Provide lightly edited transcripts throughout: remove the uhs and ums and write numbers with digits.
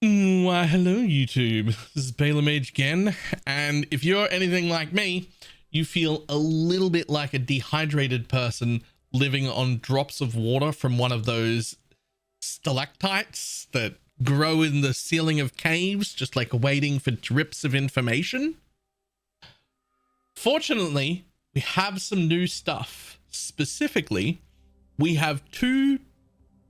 Why, hello YouTube. This is Baylor Mage again, and if you're anything like me, you feel a little bit like a dehydrated person living on drops of water from one of those stalactites that grow in the ceiling of caves, just like waiting for drips of information. Fortunately, we have some new stuff. Specifically, we have two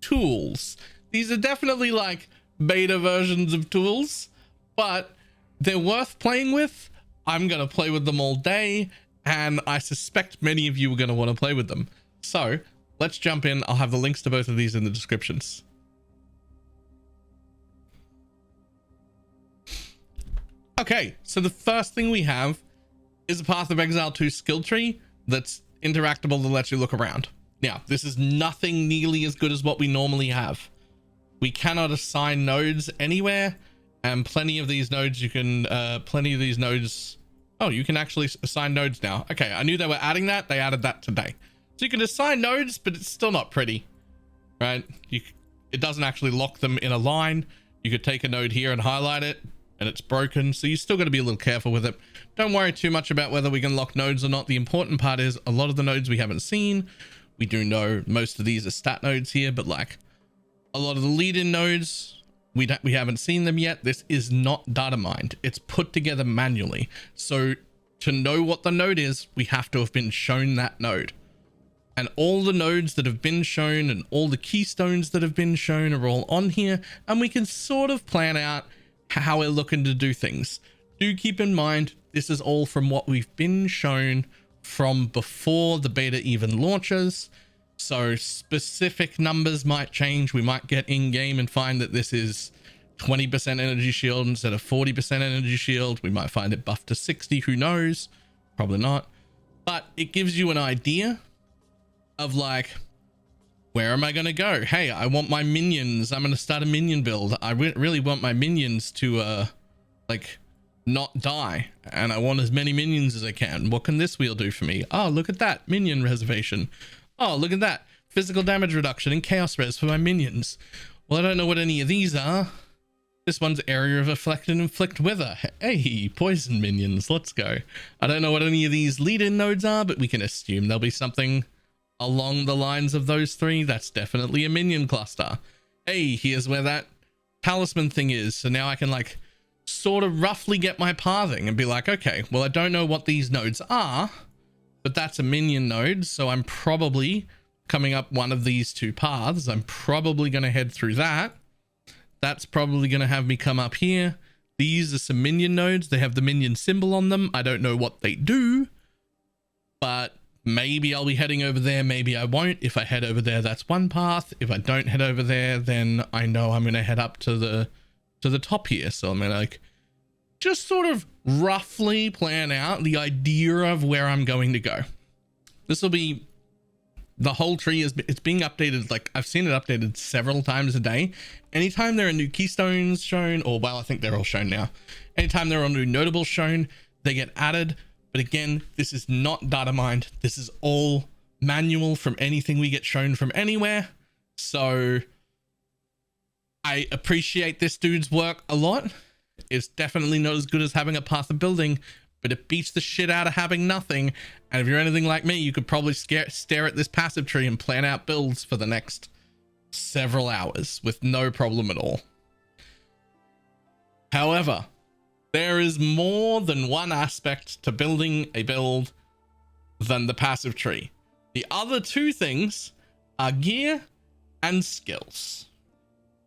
tools. These are definitely like beta versions of tools, but they're worth playing with. I'm going to play with them all day, and I suspect many of you are going to want to play with them. So let's jump in. I'll have the links to both of these in the descriptions. Okay, so the first thing we have is a Path of Exile 2 skill tree that's interactable that lets you look around. Now, this is nothing nearly as good as what we normally have. We cannot assign nodes anywhere, and plenty of these nodes you can oh, you can actually assign nodes now. Okay, I knew they were adding that. They added that today. So you can assign nodes, but it's still not pretty, right? It doesn't actually lock them in a line. You could take a node here and highlight it, and it's broken. So you still got to be a little careful with it. Don't worry too much about whether we can lock nodes or not. The important part is a lot of the nodes we haven't seen. We do know most of these are stat nodes here, but like a lot of the lead-in nodes, we haven't seen them yet. This is not data mined. It's put together manually. So to know what the node is, we have to have been shown that node. And all the nodes that have been shown and all the keystones that have been shown are all on here, and we can sort of plan out how we're looking to do things. Do keep in mind, this is all from what we've been shown from before the beta even launches. So specific numbers might change. We might get in game and find that this is 20% energy shield instead of 40% energy shield. We might find it buffed to 60. Who knows? Probably not. But it gives you an idea of like, where am I going to go? Hey, I want my minions. I'm going to start a minion build. I really want my minions to like not die, and I want as many minions as I can. What can this wheel do for me? Oh, look at that, minion reservation. Oh, look at that, physical damage reduction and chaos res for my minions. Well, I don't know what any of these are. This one's area of effect and inflict wither. Hey, poison minions, let's go. I don't know what any of these lead-in nodes are, but we can assume there'll be something along the lines of those three. That's definitely a minion cluster. Hey, here's where that talisman thing is. So now I can like sort of roughly get my pathing and be like, okay, well, I don't know what these nodes are, but that's a minion node. So I'm probably coming up one of these two paths. I'm probably going to head through that. That's probably going to have me come up here. These are some minion nodes. They have the minion symbol on them. I don't know what they do, but maybe I'll be heading over there. Maybe I won't. If I head over there, that's one path. If I don't head over there, then I know I'm going to head up to the top here. So I'm going to like just sort of roughly plan out the idea of where I'm going to go. This will be, the whole tree it's being updated. Like I've seen it updated several times a day. Anytime there are new keystones shown, or well, I think they're all shown now. Anytime there are new notables shown, they get added. But again, this is not data mined. This is all manual from anything we get shown from anywhere. So I appreciate this dude's work a lot. It's definitely not as good as having a path of building, but it beats the shit out of having nothing. And if you're anything like me, you could probably stare at this passive tree and plan out builds for the next several hours with no problem at all. However, there is more than one aspect to building a build than the passive tree. The other two things are gear and skills.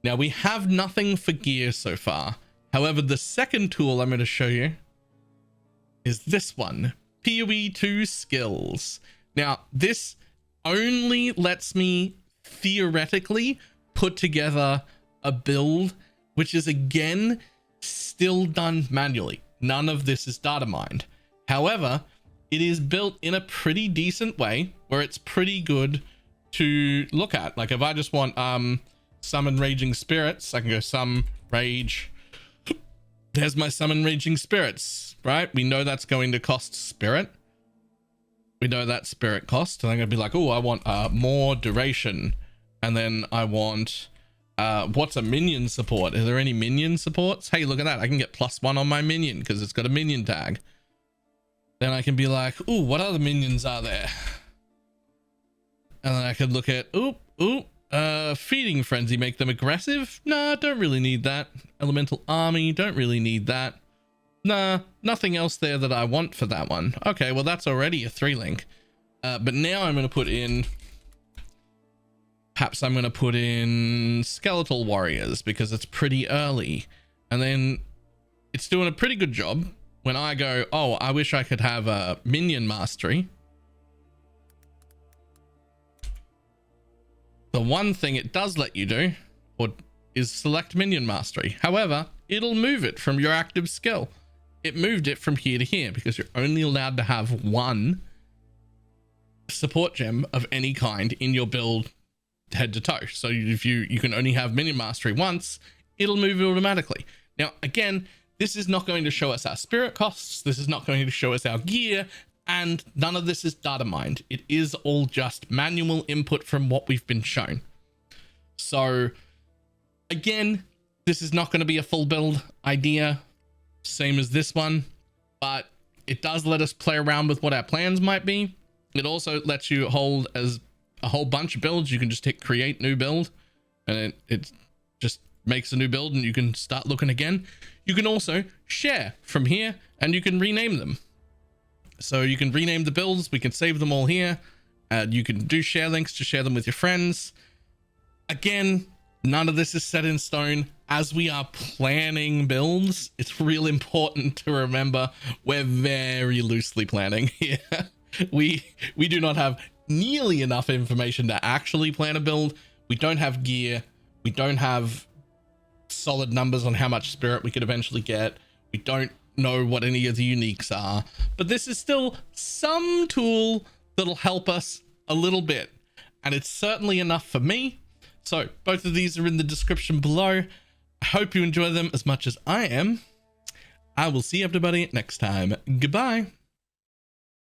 Now, we have nothing for gear so far. However, the second tool I'm going to show you is this one, PoE 2 skills. Now, this only lets me theoretically put together a build, which is again still done manually. None of this is data mined. However, it is built in a pretty decent way where it's pretty good to look at. Like if I just want summon raging spirits, I can go summon rage. There's my summon raging spirits, right? We know that's going to cost spirit. We know that spirit cost, and I'm gonna be like, oh, I want more duration, and then I want What's a minion support? Is there any minion supports? Hey, look at that. I can get +1 on my minion because it's got a minion tag. Then I can be like, ooh, what other minions are there? And then I could look at, feeding frenzy, make them aggressive? Nah, don't really need that. Elemental army, don't really need that. Nah, nothing else there that I want for that one. Okay, well, that's already a 3-link. But now I'm going to put in... Perhaps I'm going to put in skeletal warriors because it's pretty early. And then it's doing a pretty good job when I go, oh, I wish I could have a minion mastery. The one thing it does let you do is select minion mastery. However, it'll move it from your active skill. It moved it from here to here because you're only allowed to have 1 support gem of any kind in your build head to toe. So if you can only have minion mastery once, it'll move it automatically. Now, again, this is not going to show us our spirit costs. This is not going to show us our gear, and none of this is data mined. It is all just manual input from what we've been shown. So again, this is not going to be a full build idea, same as this one, but it does let us play around with what our plans might be. It also lets you hold as a whole bunch of builds. You can just hit create new build and it just makes a new build and you can start looking again. You can also share from here and you can rename them. So you can rename the builds. We can save them all here. You can do share links to share them with your friends. Again, none of this is set in stone. As we are planning builds, it's real important to remember we're very loosely planning here. We do not have nearly enough information to actually plan a build. We don't have gear. We don't have solid numbers on how much spirit we could eventually get. We don't know what any of the uniques are, but this is still some tool that'll help us a little bit, and it's certainly enough for me. So both of these are in the description below. I hope you enjoy them as much as I am. I will see everybody next time. Goodbye.